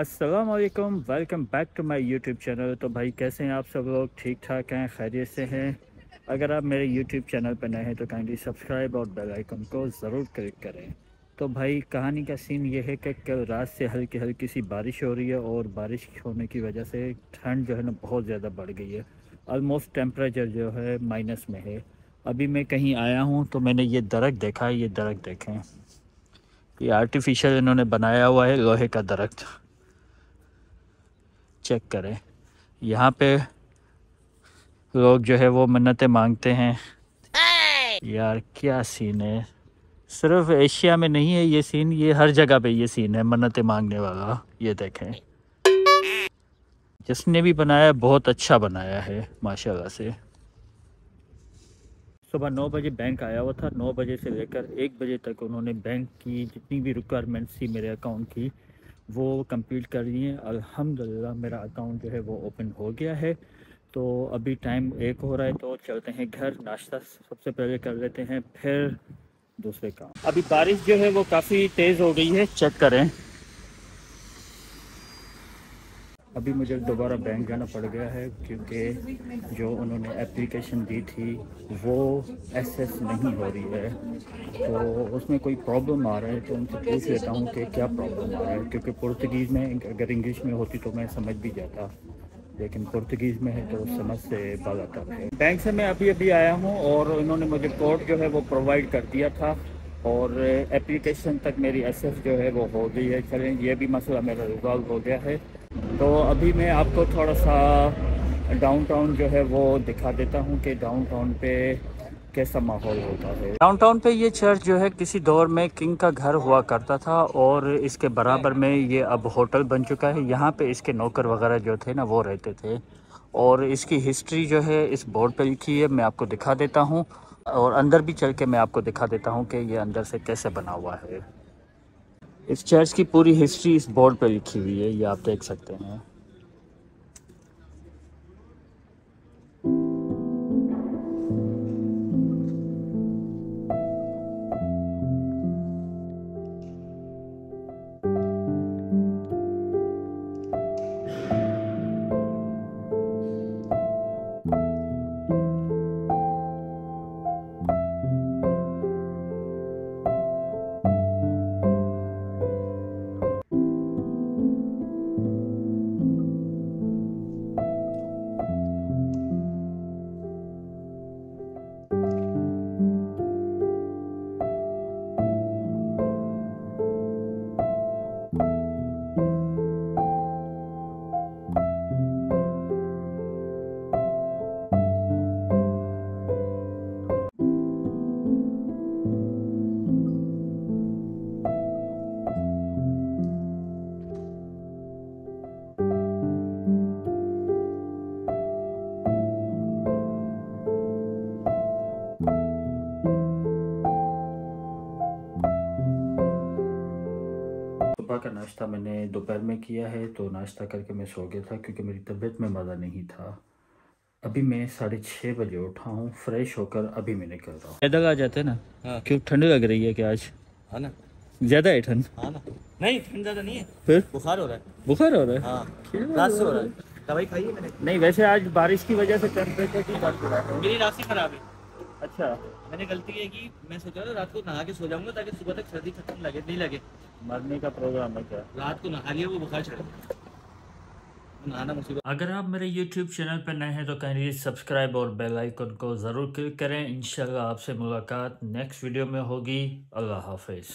अस्सलाम वालेकुम, welcome back to my YouTube channel. तो भाई कैसे हैं आप सब लोग? ठीक ठाक हैं, खैरियत से हैं? अगर आप मेरे यूट्यूब चैनल पर नए हैं तो काइंडली सब्सक्राइब और बेल आइकन को ज़रूर क्लिक करें। तो भाई कहानी का सीन ये है कि कल रात से हल्की हल्की सी बारिश हो रही है और बारिश होने की वजह से ठंड जो है ना बहुत ज़्यादा बढ़ गई है। ऑलमोस्ट टेम्परेचर जो है माइनस में है। अभी मैं कहीं आया हूँ तो मैंने ये दरख्त देखा है। ये दरख्त देखें, ये आर्टिफिशियल इन्होंने बनाया हुआ है लोहे का दरख्त। चेक करें, यहाँ पे लोग जो है वो मन्नतें मांगते हैं। यार क्या सीन है! सिर्फ एशिया में नहीं है ये सीन, ये हर जगह पे ये सीन है मन्नतें मांगने वाला। ये देखें, जिसने भी बनाया बहुत अच्छा बनाया है माशाल्लाह से। सुबह 9 बजे बैंक आया हुआ था। 9 बजे से लेकर 1 बजे तक उन्होंने बैंक की जितनी भी रिक्वायरमेंट्स थी मेरे अकाउंट की वो कंप्लीट कर ली है। अल्हम्दुलिल्लाह मेरा अकाउंट जो है वो ओपन हो गया है। तो अभी टाइम 1 हो रहा है तो चलते हैं घर। नाश्ता सबसे पहले कर लेते हैं, फिर दूसरे काम। अभी बारिश जो है वो काफ़ी तेज़ हो गई है, चेक करें। अभी मुझे दोबारा बैंक जाना पड़ गया है क्योंकि जो उन्होंने एप्लीकेशन दी थी वो एसेस नहीं हो रही है। तो उसमें कोई प्रॉब्लम आ रहा है तो उनसे पूछ लेता हूँ कि क्या प्रॉब्लम आ रहा है, क्योंकि पुर्तगीज़ में अगर इंग्लिश में होती तो मैं समझ भी जाता, लेकिन पुर्तगीज़ में है तो समझ से बात है। बैंक से मैं अभी अभी आया हूँ और उन्होंने मुझे कोड जो है वो प्रोवाइड कर दिया था और एप्लीकेशन तक मेरी एसेस जो है वो हो गई है। चलें, ये भी मसला मेरा रिजॉल्व हो गया है। तो अभी मैं आपको थोड़ा सा डाउनटाउन जो है वो दिखा देता हूँ कि डाउनटाउन पे कैसा माहौल होता है। डाउनटाउन पे ये चर्च जो है किसी दौर में किंग का घर हुआ करता था और इसके बराबर में ये अब होटल बन चुका है। यहाँ पे इसके नौकर वगैरह जो थे ना वो रहते थे और इसकी हिस्ट्री जो है इस बोर्ड पे लिखी है। मैं आपको दिखा देता हूँ और अंदर भी चल के मैं आपको दिखा देता हूँ कि ये अंदर से कैसे बना हुआ है। इस चर्च की पूरी हिस्ट्री इस बोर्ड पे लिखी हुई है, ये आप देख सकते हैं। सुबह का नाश्ता मैंने दोपहर में किया है, तो नाश्ता करके मैं सो गया था क्योंकि मेरी तबीयत में मज़ा नहीं था। अभी मैं 6:30 बजे उठा हूँ, फ्रेश होकर अभी मैं निकल रहा हूँ। पैदल आ जाते ना। हाँ। क्यों, ठंड लग रही है क्या आज? हाँ ना, ज़्यादा है ठंड? हाँ ना, नहीं ठंड ज़्यादा नहीं है, फिर बुखार हो रहा है। बुखार हो रहा है? हाँ, रात से हो रहा है। दवाई खाई है मैंने? नहीं, वैसे आज बारिश की वजह से टेम्परेचर की बात कर रहा है। मेरी रात से ख़राब है। अच्छा, मैंने गलती है कि मैं सोचा था रात को नहा के सो जाऊंगा ताकि सुबह तक सर्दी खत्म लगे नहीं लगे। मरने का प्रोग्राम है क्या? रात को नहा लिया वो बुखार चढ़ गया, नहाना मुसीबत। अगर आप मेरे YouTube चैनल पर नए हैं तो काइंडली सब्सक्राइब और बेल आइकन को ज़रूर क्लिक करें। इंशाल्लाह आपसे मुलाकात नेक्स्ट वीडियो में होगी। अल्लाह हाफिज़।